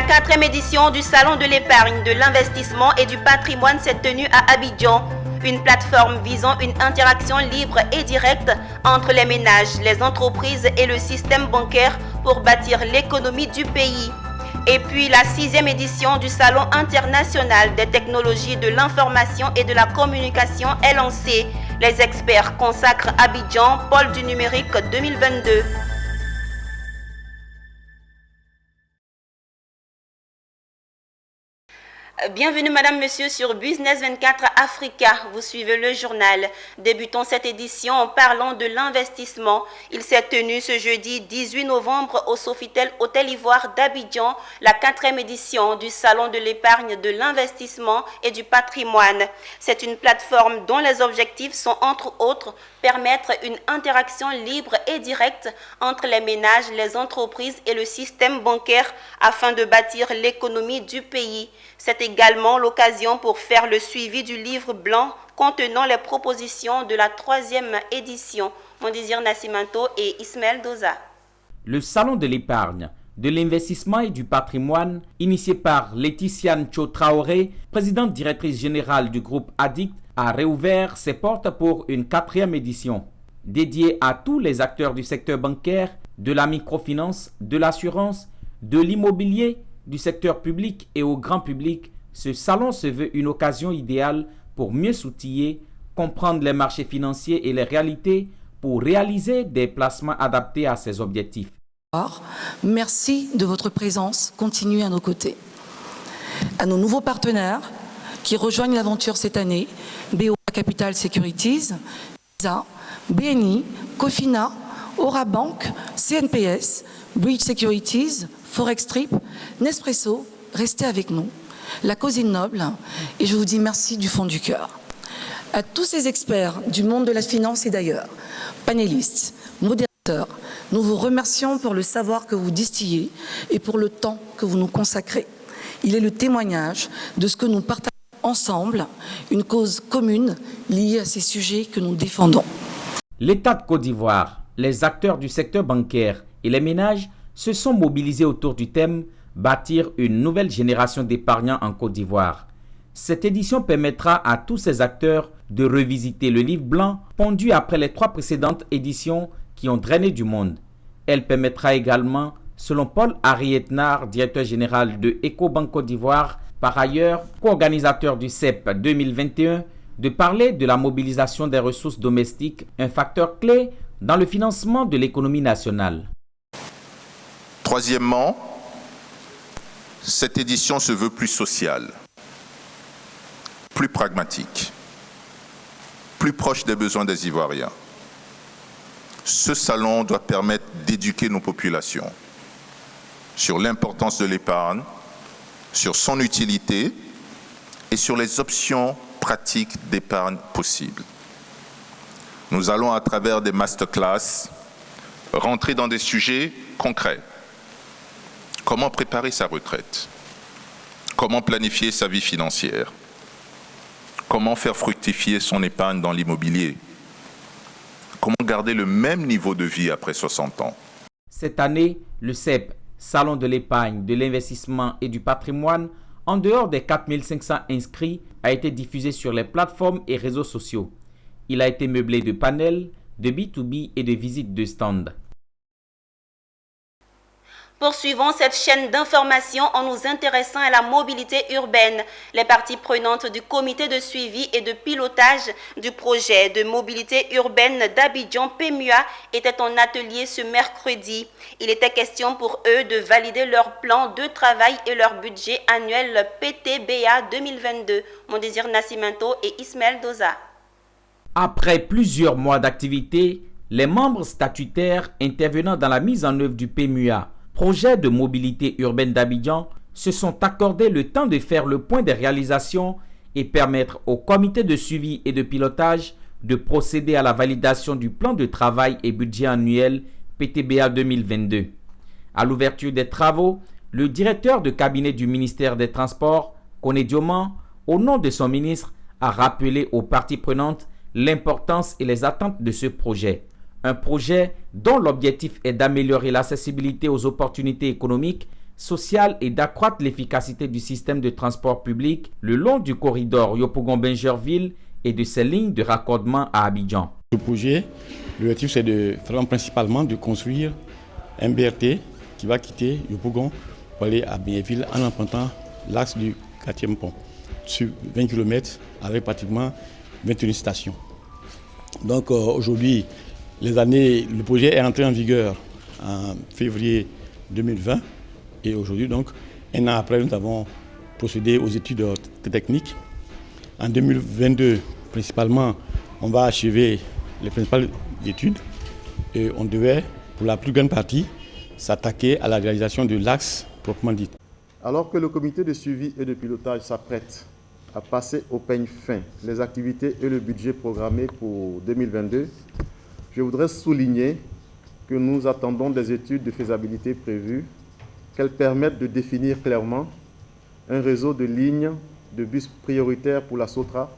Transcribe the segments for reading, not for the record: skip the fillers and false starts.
4e édition du Salon de l'épargne, de l'investissement et du patrimoine s'est tenue à Abidjan. Une plateforme visant une interaction libre et directe entre les ménages, les entreprises et le système bancaire pour bâtir l'économie du pays. Et puis la 6e édition du Salon international des technologies de l'information et de la communication est lancée. Les experts consacrent Abidjan, pôle du numérique 2022. Bienvenue Madame, Monsieur sur Business 24 Africa. Vous suivez le journal. Débutons cette édition en parlant de l'investissement. Il s'est tenu ce jeudi 18 novembre au Sofitel Hôtel Ivoire d'Abidjan, la 4e édition du Salon de l'épargne, de l'investissement et du patrimoine. C'est une plateforme dont les objectifs sont entre autres permettre une interaction libre et directe entre les ménages, les entreprises et le système bancaire afin de bâtir l'économie du pays. C'est également l'occasion pour faire le suivi du livre blanc contenant les propositions de la 3e édition. Mondésir Nascimento et Ismaël Doza. Le Salon de l'épargne, de l'investissement et du patrimoine, initié par Laetitiane Cho Traoré, présidente directrice générale du groupe Addict, a réouvert ses portes pour une 4e édition. Dédiée à tous les acteurs du secteur bancaire, de la microfinance, de l'assurance, de l'immobilier, du secteur public et au grand public, ce salon se veut une occasion idéale pour mieux s'outiller, comprendre les marchés financiers et les réalités pour réaliser des placements adaptés à ces objectifs. Merci de votre présence continue à nos côtés. À nos nouveaux partenaires qui rejoignent l'aventure cette année, BOA Capital Securities, Visa, BNI, Cofina, Aura Bank, CNPS, Bridge Securities, Forex Trip, Nespresso, restez avec nous. La cause est noble et je vous dis merci du fond du cœur. À tous ces experts du monde de la finance et d'ailleurs, panélistes, modérateurs, nous vous remercions pour le savoir que vous distillez et pour le temps que vous nous consacrez. Il est le témoignage de ce que nous partageons ensemble, une cause commune liée à ces sujets que nous défendons. L'État de Côte d'Ivoire, les acteurs du secteur bancaire et les ménages se sont mobilisés autour du thème « Bâtir une nouvelle génération d'épargnants en Côte d'Ivoire ». Cette édition permettra à tous ces acteurs de revisiter le livre blanc pondu après les 3 précédentes éditions qui ont drainé du monde. Elle permettra également, selon Paul Arietnar, directeur général de Ecobank Côte d'Ivoire, par ailleurs co-organisateur du CEP 2021, de parler de la mobilisation des ressources domestiques, un facteur clé dans le financement de l'économie nationale. Troisièmement, cette édition se veut plus sociale, plus pragmatique, plus proche des besoins des Ivoiriens. Ce salon doit permettre d'éduquer nos populations sur l'importance de l'épargne, sur son utilité et sur les options pratiques d'épargne possibles. Nous allons, à travers des masterclass, rentrer dans des sujets concrets. Comment préparer sa retraite? Comment planifier sa vie financière? Comment faire fructifier son épargne dans l'immobilier? Comment garder le même niveau de vie après 60 ans? Cette année, le CEP, Salon de l'épargne, de l'investissement et du patrimoine, en dehors des 4500 inscrits, a été diffusé sur les plateformes et réseaux sociaux. Il a été meublé de panels, de B2B et de visites de stands. Poursuivons cette chaîne d'information en nous intéressant à la mobilité urbaine. Les parties prenantes du comité de suivi et de pilotage du projet de mobilité urbaine d'Abidjan PMUA étaient en atelier ce mercredi. Il était question pour eux de valider leur plan de travail et leur budget annuel PTBA 2022. Mondésir Nascimento et Ismaël Doza. Après plusieurs mois d'activité, les membres statutaires intervenant dans la mise en œuvre du PMUA, projet de mobilité urbaine d'Abidjan, se sont accordés le temps de faire le point des réalisations et permettre au comité de suivi et de pilotage de procéder à la validation du plan de travail et budget annuel PTBA 2022. À l'ouverture des travaux, le directeur de cabinet du ministère des Transports, Koné Dioman, au nom de son ministre, a rappelé aux parties prenantes l'importance et les attentes de ce projet. Un projet dont l'objectif est d'améliorer l'accessibilité aux opportunités économiques, sociale et d'accroître l'efficacité du système de transport public le long du corridor Yopougon-Bingerville et de ses lignes de raccordement à Abidjan. Ce projet, l'objectif c'est principalement de construire un BRT qui va quitter Yopougon pour aller à Bingerville en empruntant l'axe du 4e pont sur 20 km avec pratiquement 21 stations. Donc aujourd'hui, le projet est entré en vigueur en février 2020 et aujourd'hui, donc, un an après, nous avons procédé aux études techniques. En 2022, principalement, on va achever les principales études et on devait, pour la plus grande partie, s'attaquer à la réalisation de l'axe proprement dit. Alors que le comité de suivi et de pilotage s'apprête à passer au peigne fin les activités et le budget programmés pour 2022, je voudrais souligner que nous attendons des études de faisabilité prévues, qu'elles permettent de définir clairement un réseau de lignes de bus prioritaires pour la SOTRA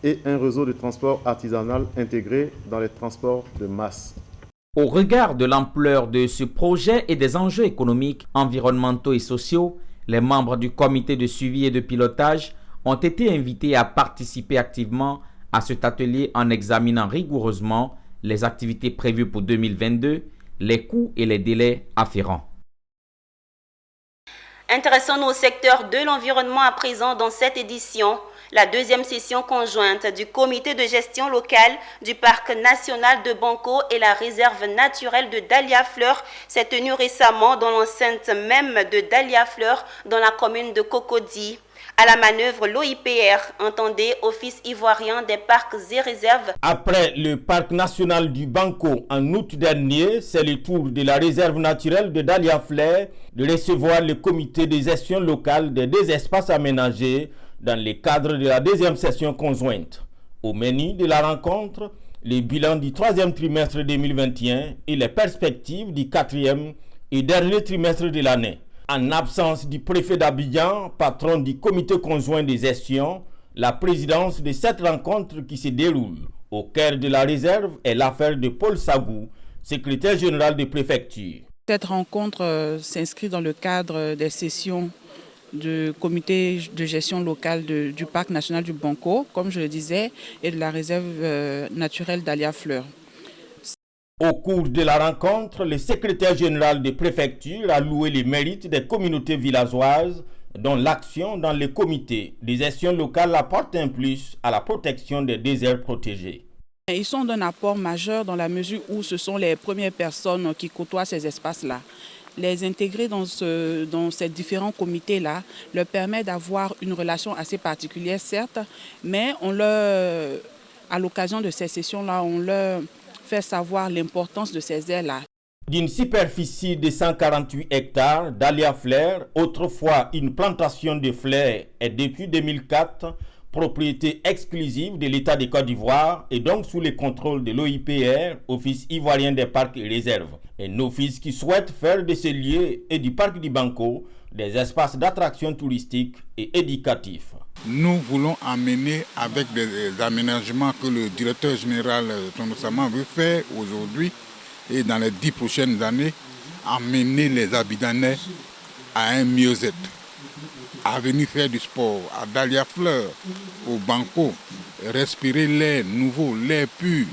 et un réseau de transport artisanal intégré dans les transports de masse. Au regard de l'ampleur de ce projet et des enjeux économiques, environnementaux et sociaux, les membres du comité de suivi et de pilotage ont été invités à participer activement à cet atelier en examinant rigoureusement les activités prévues pour 2022, les coûts et les délais afférents. Intéressons-nous au secteur de l'environnement à présent dans cette édition. La deuxième session conjointe du comité de gestion locale du parc national de Banco et la réserve naturelle de Dahlia-Fleur s'est tenue récemment dans l'enceinte même de Dahlia-Fleur dans la commune de Cocody. À la manœuvre, l'OIPR, entendez Office ivoirien des parcs et réserves. Après le parc national du Banco en août dernier, c'est le tour de la réserve naturelle de Dahlia-Fleur de recevoir le comité de gestion locale des deux espaces aménagés dans le cadre de la deuxième session conjointe. Au menu de la rencontre, le bilan du troisième trimestre 2021 et les perspectives du quatrième et dernier trimestre de l'année. En absence du préfet d'Abidjan, patron du comité conjoint de gestion, la présidence de cette rencontre qui se déroule au cœur de la réserve est l'affaire de Paul Sagou, secrétaire général de préfecture. Cette rencontre s'inscrit dans le cadre des sessions du comité de gestion locale du parc national du Banco, comme je le disais, et de la réserve naturelle Dahlia-Fleur. Au cours de la rencontre, le secrétaire général de préfecture a loué les mérites des communautés villageoises dont l'action dans les comités de gestion locale apporte un plus à la protection des déserts protégés. Ils sont d'un apport majeur dans la mesure où ce sont les premières personnes qui côtoient ces espaces-là. Les intégrer dans ces différents comités-là leur permet d'avoir une relation assez particulière, certes, mais à l'occasion de ces sessions-là, on leur fait savoir l'importance de ces aires-là. D'une superficie de 148 hectares, Dahlia-Fleur, autrefois une plantation de fleurs, est depuis 2004 propriété exclusive de l'État de Côte d'Ivoire et donc sous le contrôle de l'OIPR, Office ivoirien des parcs et réserves. Un office qui souhaite faire de ces lieux et du parc du Banco des espaces d'attraction touristique et éducatifs. Nous voulons amener avec des aménagements que le directeur général Tono Sama veut faire aujourd'hui et dans les 10 prochaines années, amener les Abidjanais à un mieux-être, à venir faire du sport, à Dahlia-Fleur, au Banco, respirer l'air nouveau, l'air pur.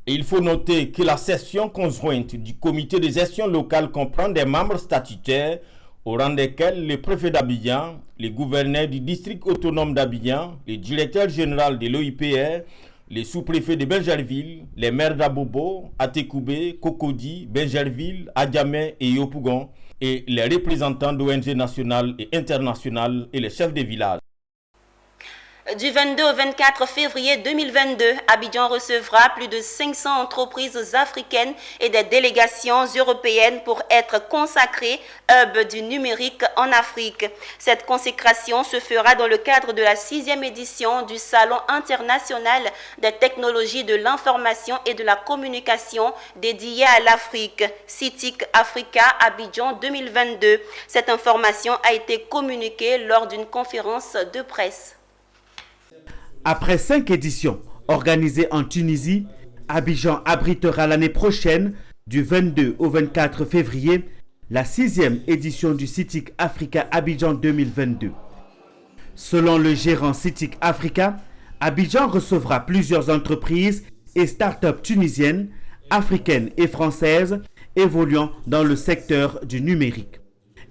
Il faut noter que la session conjointe du comité de gestion locale comprend des membres statutaires au rang desquels le préfet d'Abidjan, le gouverneur du district autonome d'Abidjan, le directeur général de l'OIPR, les sous-préfets de Bingerville, les maires d'Abobo, Atekoubé, Cocody, Bingerville, Adjamé et Yopougon, et les représentants d'ONG nationales et internationales et les chefs de village. Du 22 au 24 février 2022, Abidjan recevra plus de 500 entreprises africaines et des délégations européennes pour être consacrées hub du numérique en Afrique. Cette consécration se fera dans le cadre de la 6e édition du Salon international des technologies de l'information et de la communication dédié à l'Afrique, CITIC Africa Abidjan 2022. Cette information a été communiquée lors d'une conférence de presse. Après 5 éditions organisées en Tunisie, Abidjan abritera l'année prochaine, du 22 au 24 février, la 6e édition du CITIC Africa Abidjan 2022. Selon le gérant CITIC Africa, Abidjan recevra plusieurs entreprises et start-up tunisiennes, africaines et françaises évoluant dans le secteur du numérique.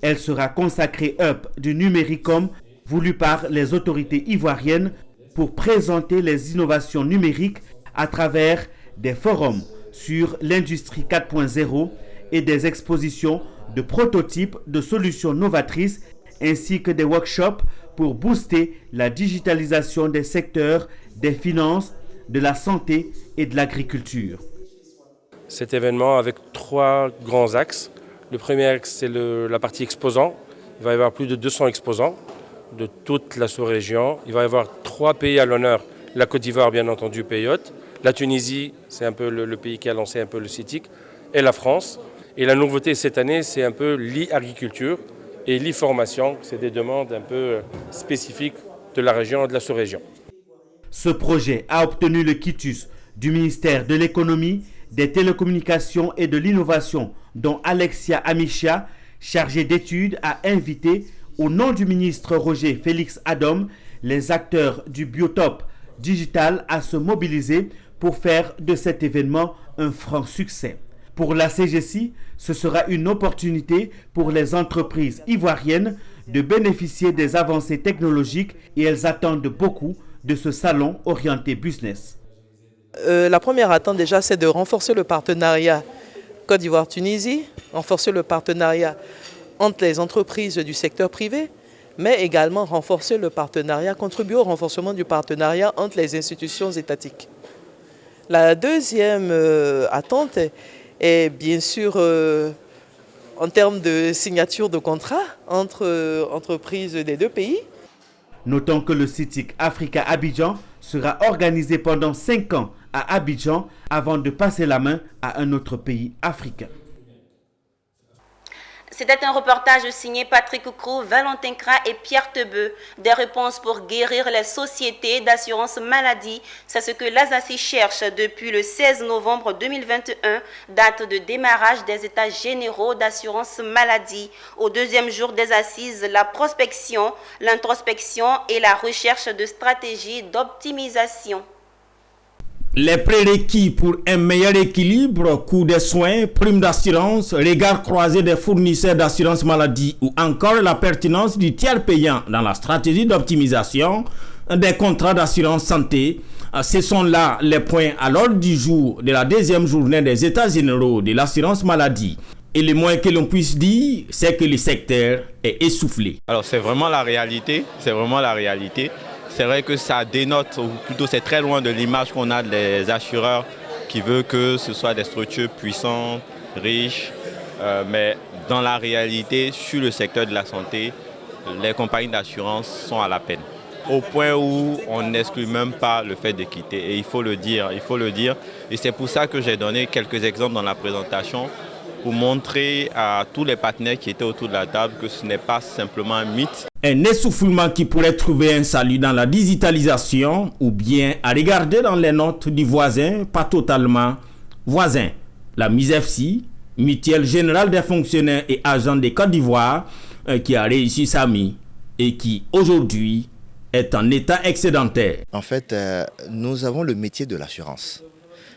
Elle sera consacrée hub du numéricom voulu par les autorités ivoiriennes pour présenter les innovations numériques à travers des forums sur l'industrie 4.0 et des expositions de prototypes de solutions novatrices ainsi que des workshops pour booster la digitalisation des secteurs des finances, de la santé et de l'agriculture. Cet événement avec 3 grands axes. Le premier axe, c'est la partie exposants. Il va y avoir plus de 200 exposants de toute la sous-région. Il va y avoir 3 pays à l'honneur. La Côte d'Ivoire, bien entendu, pays hôte. La Tunisie, c'est un peu le pays qui a lancé un peu le CITIC. Et la France. Et la nouveauté cette année, c'est un peu l'e-agriculture et l'e-formation. C'est des demandes un peu spécifiques de la région et de la sous-région. Ce projet a obtenu le quitus du ministère de l'économie, des télécommunications et de l'innovation, dont Alexia Amichia, chargée d'études, a invité, au nom du ministre Roger Félix Adom, les acteurs du biotope digital à se mobiliser pour faire de cet événement un franc succès. Pour la CGC, ce sera une opportunité pour les entreprises ivoiriennes de bénéficier des avancées technologiques et elles attendent beaucoup de ce salon orienté business. La première attente déjà, c'est de renforcer le partenariat Côte d'Ivoire-Tunisie, renforcer le partenariat entre les entreprises du secteur privé, mais également renforcer le partenariat, contribuer au renforcement du partenariat entre les institutions étatiques. La deuxième attente est bien sûr en termes de signature de contrats entre entreprises des 2 pays. Notons que le CITIC Africa Abidjan sera organisé pendant 5 ans à Abidjan avant de passer la main à un autre pays africain. C'était un reportage signé Patrick Coucrou, Valentin Kra et Pierre Tebeu. Des réponses pour guérir les sociétés d'assurance maladie. C'est ce que l'Asaci cherche depuis le 16 novembre 2021, date de démarrage des états généraux d'assurance maladie. Au 2e jour des assises, la prospection, l'introspection et la recherche de stratégies d'optimisation. Les prérequis pour un meilleur équilibre, coût des soins, primes d'assurance, regard croisé des fournisseurs d'assurance maladie ou encore la pertinence du tiers payant dans la stratégie d'optimisation des contrats d'assurance santé. Ce sont là les points à l'ordre du jour de la 2e journée des états généraux de l'assurance maladie. Et le moins que l'on puisse dire, c'est que le secteur est essoufflé. Alors c'est vraiment la réalité, C'est vrai que ça dénote, ou plutôt c'est très loin de l'image qu'on a des assureurs qui veulent que ce soit des structures puissantes, riches, mais dans la réalité, sur le secteur de la santé, les compagnies d'assurance sont à la peine. Au point où on n'exclut même pas le fait de quitter. Et il faut le dire. Et c'est pour ça que j'ai donné quelques exemples dans la présentation pour montrer à tous les partenaires qui étaient autour de la table que ce n'est pas simplement un mythe. Un essoufflement qui pourrait trouver un salut dans la digitalisation ou bien à regarder dans les notes du voisin, pas totalement voisin. La MISEFSI, Mutuelle Générale des Fonctionnaires et Agents de Côte d'Ivoire, qui a réussi sa mise et qui aujourd'hui est en état excédentaire. En fait, nous avons le métier de l'assurance.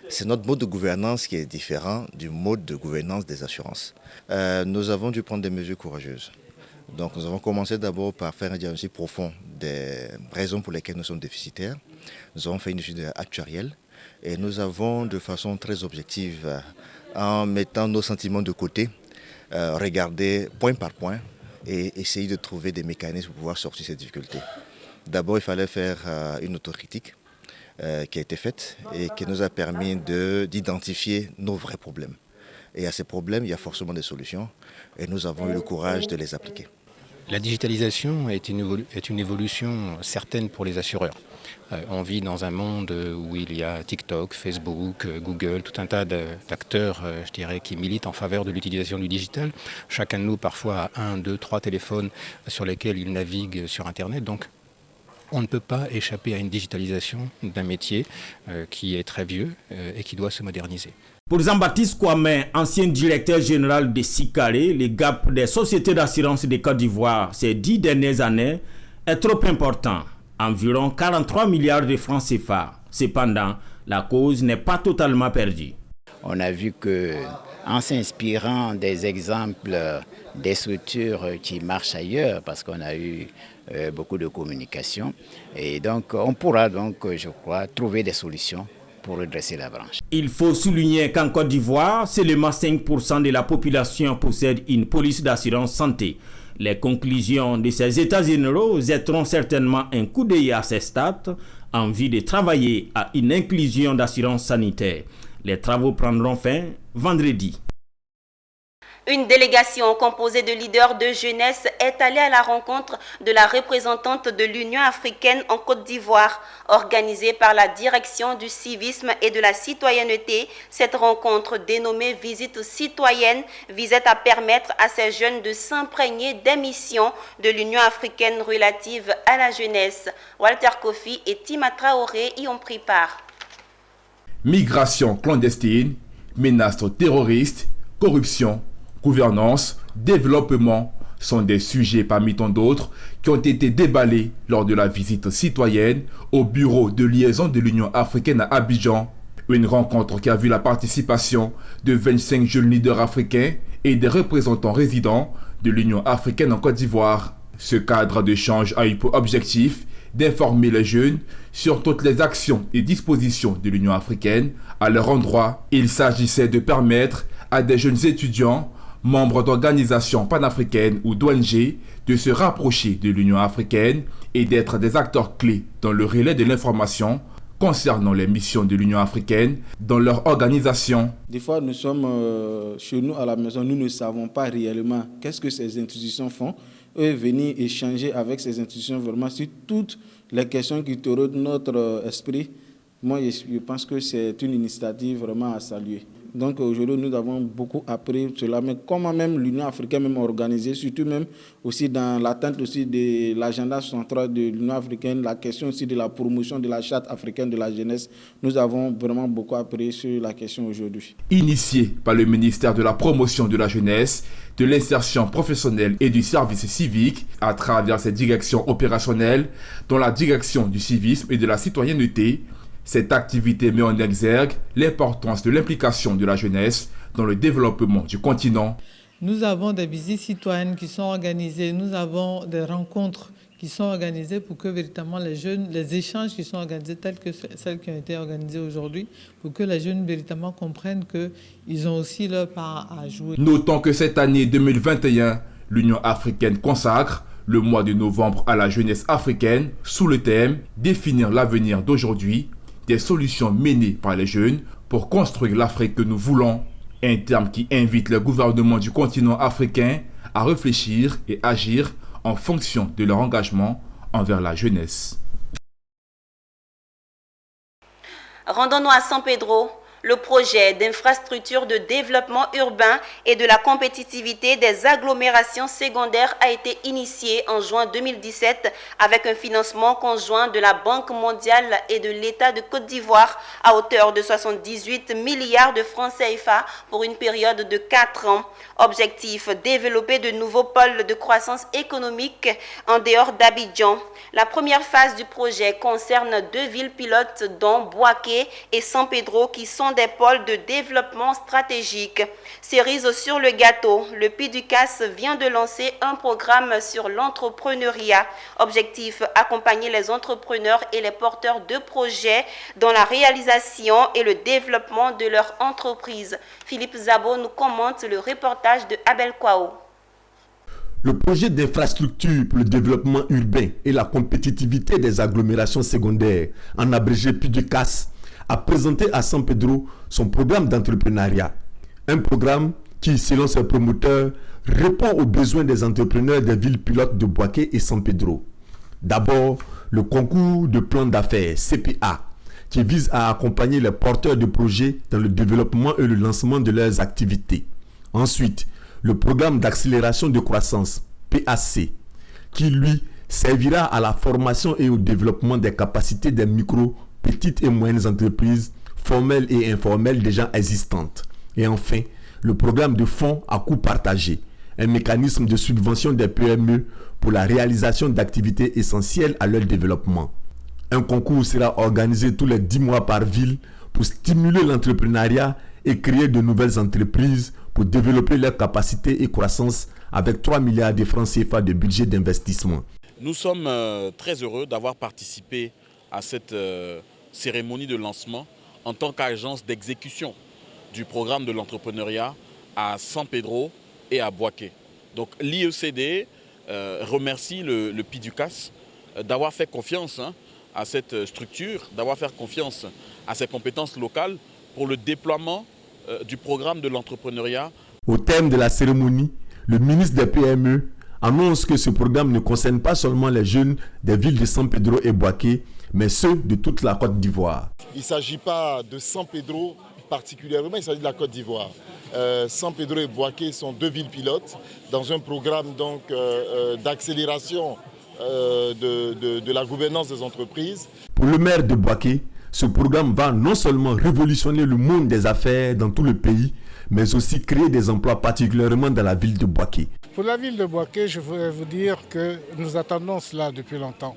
C'est notre mode de gouvernance qui est différent du mode de gouvernance des assurances. Nous avons dû prendre des mesures courageuses. Donc nous avons commencé d'abord par faire un diagnostic profond des raisons pour lesquelles nous sommes déficitaires. Nous avons fait une étude actuarielle et nous avons de façon très objective, en mettant nos sentiments de côté, regardé point par point et essayer de trouver des mécanismes pour pouvoir sortir de ces difficultés. D'abord, il fallait faire une autocritique qui a été faite et qui nous a permis d'identifier nos vrais problèmes. Et à ces problèmes, il y a forcément des solutions et nous avons eu le courage de les appliquer. La digitalisation est une évolution certaine pour les assureurs. On vit dans un monde où il y a TikTok, Facebook, Google, tout un tas d'acteurs, je dirais, qui militent en faveur de l'utilisation du digital. Chacun de nous, parfois, a 1, 2, 3 téléphones sur lesquels il navigue sur Internet. Donc, On ne peut pas échapper à une digitalisation d'un métier qui est très vieux et qui doit se moderniser. Pour Jean-Baptiste Kwame, ancien directeur général de SICARE, le gap des sociétés d'assurance de Côte d'Ivoire ces 10 dernières années est trop important, environ 43 milliards de francs CFA. Cependant, la cause n'est pas totalement perdue. On a vu que, en s'inspirant des exemples des structures qui marchent ailleurs, parce qu'on a eu beaucoup de communication, et donc on pourra donc, je crois, trouver des solutions pour redresser la branche. Il faut souligner qu'en Côte d'Ivoire, seulement 5% de la population possède une police d'assurance santé. Les conclusions de ces états généraux jetteront certainement un coup d'œil à ces stats en vue de travailler à une inclusion d'assurance sanitaire. Les travaux prendront fin vendredi. Une délégation composée de leaders de jeunesse est allée à la rencontre de la représentante de l'Union africaine en Côte d'Ivoire. Organisée par la Direction du civisme et de la citoyenneté, cette rencontre dénommée Visite citoyenne visait à permettre à ces jeunes de s'imprégner des missions de l'Union africaine relatives à la jeunesse. Walter Kofi et Tima Traoré y ont pris part. Migration clandestine, menaces terroristes, corruption, gouvernance, développement sont des sujets parmi tant d'autres qui ont été déballés lors de la visite citoyenne au bureau de liaison de l'Union africaine à Abidjan. Une rencontre qui a vu la participation de 25 jeunes leaders africains et des représentants résidents de l'Union africaine en Côte d'Ivoire. Ce cadre d'échange a eu pour objectif d'informer les jeunes sur toutes les actions et dispositions de l'Union africaine à leur endroit. Il s'agissait de permettre à des jeunes étudiants membres d'organisations panafricaines ou d'ONG de se rapprocher de l'Union africaine et d'être des acteurs clés dans le relais de l'information concernant les missions de l'Union africaine dans leur organisation. Des fois, nous sommes chez nous à la maison, nous ne savons pas réellement qu'est-ce que ces institutions font. Eux, venir échanger avec ces institutions vraiment sur toutes les questions qui tordent notre esprit. Moi, je pense que c'est une initiative vraiment à saluer. Donc aujourd'hui, nous avons beaucoup appris cela, mais comment même l'Union africaine même organisée, surtout même aussi dans l'atteinte aussi de l'agenda central de l'Union africaine, la question aussi de la promotion de la charte africaine de la jeunesse, nous avons vraiment beaucoup appris sur la question aujourd'hui. Initié par le ministère de la Promotion de la Jeunesse, de l'Insertion professionnelle et du Service civique, à travers ses directions opérationnelles, dont la direction du civisme et de la citoyenneté, cette activité met en exergue l'importance de l'implication de la jeunesse dans le développement du continent. Nous avons des visites citoyennes qui sont organisées, nous avons des rencontres qui sont organisées pour que véritablement les jeunes, les échanges qui sont organisés tels que celles qui ont été organisées aujourd'hui, pour que les jeunes véritablement comprennent qu'ils ont aussi leur part à jouer. Notons que cette année 2021, l'Union africaine consacre le mois de novembre à la jeunesse africaine sous le thème « Définir l'avenir d'aujourd'hui ». Des solutions menées par les jeunes pour construire l'Afrique que nous voulons, un terme qui invite les gouvernements du continent africain à réfléchir et agir en fonction de leur engagement envers la jeunesse. Rendons-nous à San Pedro. Le projet d'infrastructure de développement urbain et de la compétitivité des agglomérations secondaires a été initié en juin 2017 avec un financement conjoint de la Banque mondiale et de l'État de Côte d'Ivoire à hauteur de 78 milliards de francs CFA pour une période de 4 ans. Objectif, développer de nouveaux pôles de croissance économique en dehors d'Abidjan. La première phase du projet concerne 2 villes pilotes dont Bouaké et San Pedro qui sont des pôles de développement stratégique. Cerise sur le gâteau, le PDUCAS vient de lancer un programme sur l'entrepreneuriat. Objectif, accompagner les entrepreneurs et les porteurs de projets dans la réalisation et le développement de leur entreprise. Philippe Zabo nous commente le reportage de Abel Kwao. Le projet d'infrastructure pour le développement urbain et la compétitivité des agglomérations secondaires, en abrégé PDUCAS, a présenté à San Pedro son programme d'entrepreneuriat. Un programme qui, selon ses promoteurs, répond aux besoins des entrepreneurs des villes pilotes de Bouaké et San Pedro. D'abord, le concours de plan d'affaires CPA, qui vise à accompagner les porteurs de projets dans le développement et le lancement de leurs activités. Ensuite, le programme d'accélération de croissance PAC, qui lui servira à la formation et au développement des capacités des micro, petites et moyennes entreprises formelles et informelles déjà existantes. Et enfin, le programme de fonds à coût partagé, un mécanisme de subvention des PME pour la réalisation d'activités essentielles à leur développement. Un concours sera organisé tous les 10 mois par ville pour stimuler l'entrepreneuriat et créer de nouvelles entreprises pour développer leurs capacités et croissance avec 3 milliards de francs CFA de budget d'investissement. Nous sommes très heureux d'avoir participé à cette cérémonie de lancement en tant qu'agence d'exécution du programme de l'entrepreneuriat à San Pedro et à Boaké. Donc l'IECD remercie le PIDUCAS d'avoir fait confiance à cette structure, d'avoir fait confiance à ses compétences locales pour le déploiement du programme de l'entrepreneuriat. Au terme de la cérémonie, le ministre des PME annonce que ce programme ne concerne pas seulement les jeunes des villes de San Pedro et Boaké, mais ceux de toute la Côte d'Ivoire. Il ne s'agit pas de San Pedro particulièrement, il s'agit de la Côte d'Ivoire. San Pedro et Boaké sont 2 villes pilotes dans un programme d'accélération de la gouvernance des entreprises. Pour le maire de Boaké, ce programme va non seulement révolutionner le monde des affaires dans tout le pays, mais aussi créer des emplois particulièrement dans la ville de Boaké. Pour la ville de Boaké, je voudrais vous dire que nous attendons cela depuis longtemps.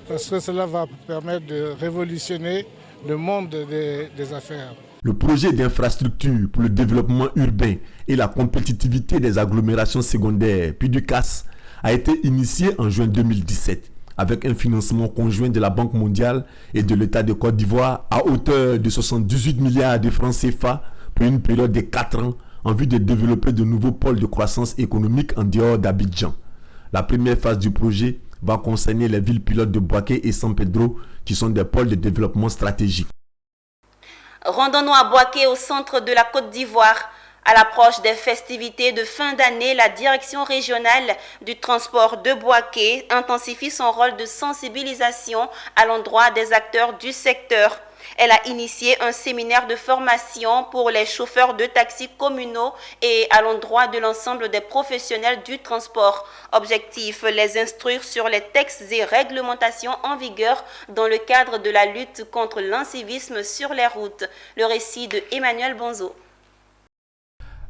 Parce que cela va permettre de révolutionner le monde des affaires. Le projet d'infrastructure pour le développement urbain et la compétitivité des agglomérations secondaires, PIDUCAS, a été initié en juin 2017 avec un financement conjoint de la Banque mondiale et de l'État de Côte d'Ivoire à hauteur de 78 milliards de francs CFA pour une période de 4 ans en vue de développer de nouveaux pôles de croissance économique en dehors d'Abidjan. La première phase du projet va concerner les villes pilotes de Boaké et San Pedro qui sont des pôles de développement stratégiques. Rendons-nous à Boaké, au centre de la Côte d'Ivoire. À l'approche des festivités de fin d'année, la direction régionale du transport de Boaké intensifie son rôle de sensibilisation à l'endroit des acteurs du secteur. Elle a initié un séminaire de formation pour les chauffeurs de taxis communaux et à l'endroit de l'ensemble des professionnels du transport. Objectif, les instruire sur les textes et réglementations en vigueur dans le cadre de la lutte contre l'incivisme sur les routes. Le récit de Emmanuel Bonzo.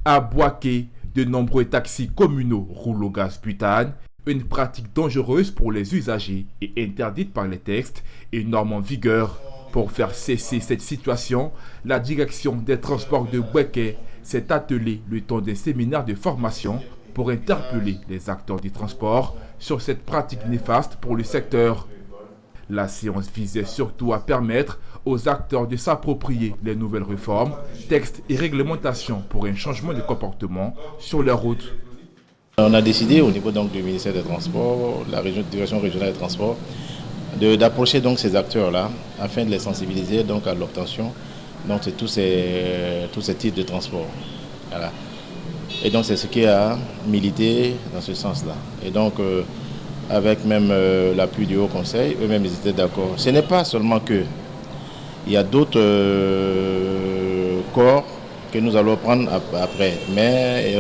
À Boaké, de nombreux taxis communaux roulent au gaz butane, une pratique dangereuse pour les usagers et interdite par les textes et normes en vigueur. Pour faire cesser cette situation, la direction des transports de Boaké s'est attelée le temps des séminaires de formation pour interpeller les acteurs du transport sur cette pratique néfaste pour le secteur. La séance visait surtout à permettre aux acteurs de s'approprier les nouvelles réformes, textes et réglementations pour un changement de comportement sur les routes. On a décidé au niveau donc, du ministère des Transports, la direction régionale des Transports, d'approcher donc ces acteurs-là afin de les sensibiliser donc, à l'obtention de tous ces types de transport. Voilà. Et donc c'est ce qui a milité dans ce sens-là. Et donc avec même l'appui du Haut Conseil, eux-mêmes ils étaient d'accord. Ce n'est pas seulement que. Il y a d'autres corps que nous allons prendre après. Mais...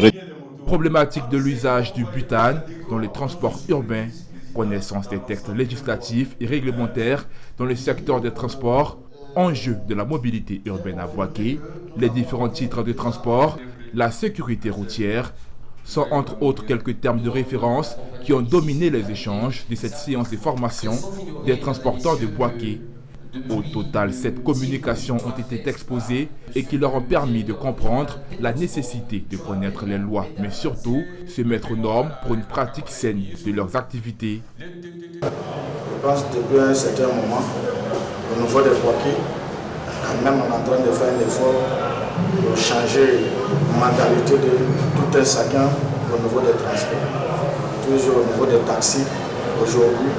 Problématique de l'usage du butane dans les transports urbains, connaissance des textes législatifs et réglementaires dans le secteur des transports, enjeux de la mobilité urbaine à Boaké, les différents titres de transport, la sécurité routière, sont entre autres quelques termes de référence qui ont dominé les échanges de cette séance de formation des transporteurs de Boaké. Au total, 7 communications ont été exposées et qui leur ont permis de comprendre la nécessité de connaître les lois, mais surtout se mettre aux normes pour une pratique saine de leurs activités. Je pense que depuis un certain moment, au niveau des Boaké, quand même on est en train de faire un effort pour changer la mentalité de tout un chacun au niveau des transports. Toujours au niveau des taxis, aujourd'hui,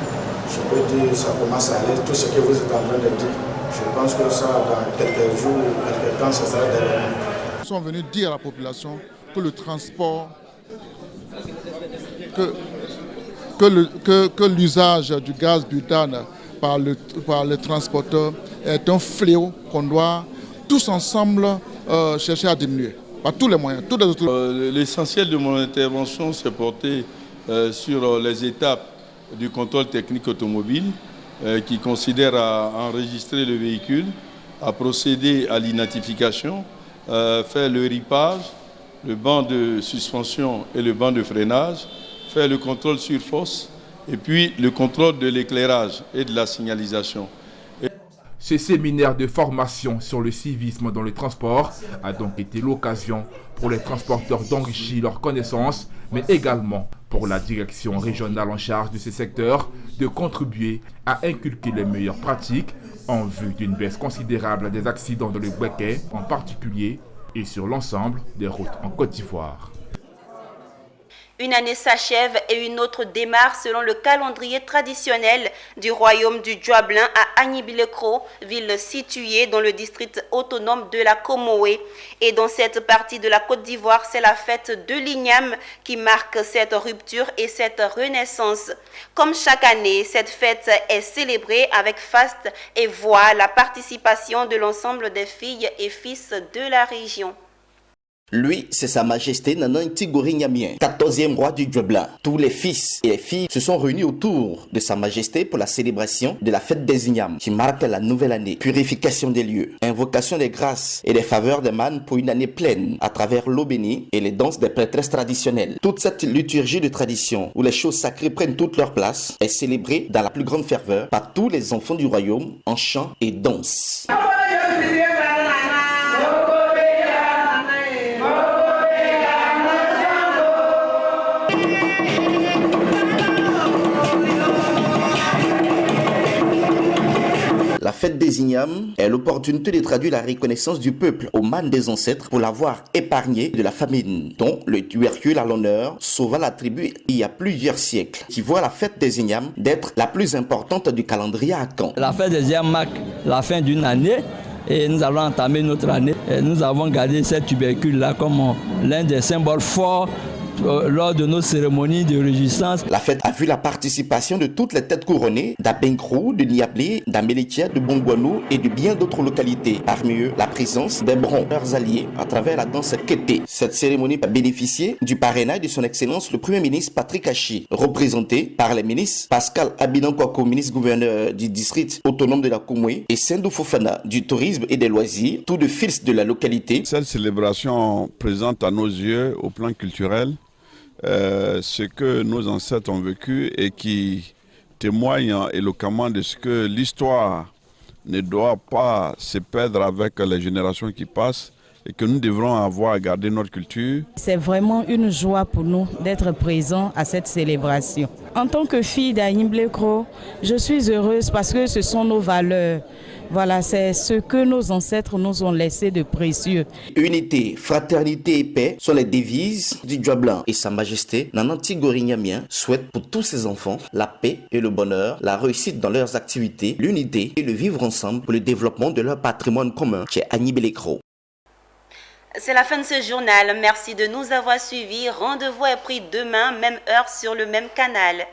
je peux dire que ça commence à aller, tout ce que vous êtes en train de dire. Je pense que ça, dans quelques jours, quelques temps, ça sera derrière nous. Nous sommes venus dire à la population que le transport, que l'usage du gaz butane par les transporteurs est un fléau qu'on doit tous ensemble chercher à diminuer, par tous les moyens. L'essentiel de mon intervention s'est porté sur les étapes du contrôle technique automobile qui considère à enregistrer le véhicule, à procéder à l'identification, faire le ripage, le banc de suspension et le banc de freinage, faire le contrôle sur fosse et puis le contrôle de l'éclairage et de la signalisation. Ce séminaire de formation sur le civisme dans le transport a donc été l'occasion pour les transporteurs d'enrichir leurs connaissances, mais également pour la direction régionale en charge de ce secteur de contribuer à inculquer les meilleures pratiques en vue d'une baisse considérable des accidents dans le Bouéké en particulier et sur l'ensemble des routes en Côte d'Ivoire. Une année s'achève et une autre démarre selon le calendrier traditionnel du royaume du Djoablin à Agnibilekro, ville située dans le district autonome de la Comoé. Et dans cette partie de la Côte d'Ivoire, c'est la fête de l'Igname qui marque cette rupture et cette renaissance. Comme chaque année, cette fête est célébrée avec faste et voit la participation de l'ensemble des filles et fils de la région. Lui, c'est Sa Majesté Nanan Tigori Nyamien, 14e roi du Djoablin. Tous les fils et les filles se sont réunis autour de Sa Majesté pour la célébration de la fête des Ignames, qui marque la nouvelle année. Purification des lieux, invocation des grâces et des faveurs des mânes pour une année pleine à travers l'eau bénie et les danses des prêtresses traditionnelles. Toute cette liturgie de tradition où les choses sacrées prennent toute leur place est célébrée dans la plus grande ferveur par tous les enfants du royaume en chant et danse. La fête des Ignames est l'opportunité de traduire la reconnaissance du peuple aux mânes des ancêtres pour l'avoir épargné de la famine, dont le tubercule à l'honneur sauva la tribu il y a plusieurs siècles, qui voit la fête des Ignames d'être la plus importante du calendrier à Caen. La fête des Ignames marque la fin d'une année et nous allons entamer notre année. Et nous avons gardé cette tubercule-là comme l'un des symboles forts lors de nos cérémonies de réjouissance. La fête a vu la participation de toutes les têtes couronnées d'Abenkrou, de Niablé, d'Amélitia, de Bongouanou et de bien d'autres localités. Parmi eux, la présence des Brons, leurs alliés, à travers la danse Kété. Cette cérémonie a bénéficié du parrainage de son Excellence le Premier ministre Patrick Hachi, représenté par les ministres Pascal Abinan-Kwako, ministre-gouverneur du district autonome de la Comoé, et Sendou Fofana du tourisme et des loisirs, tous deux fils de la localité. Cette célébration présente à nos yeux, au plan culturel, ce que nos ancêtres ont vécu et qui témoigne éloquemment de ce que l'histoire ne doit pas se perdre avec les générations qui passent et que nous devrons avoir à garder notre culture. C'est vraiment une joie pour nous d'être présents à cette célébration. En tant que fille d'Agnibilekro, je suis heureuse parce que ce sont nos valeurs. Voilà, c'est ce que nos ancêtres nous ont laissé de précieux. Unité, fraternité et paix sont les devises du Djoablin. Et Sa Majesté Nanan Tigori Nyamien souhaite pour tous ses enfants la paix et le bonheur, la réussite dans leurs activités, l'unité et le vivre ensemble pour le développement de leur patrimoine commun chez Agnibilekro. C'est la fin de ce journal. Merci de nous avoir suivis. Rendez-vous est pris demain, même heure sur le même canal.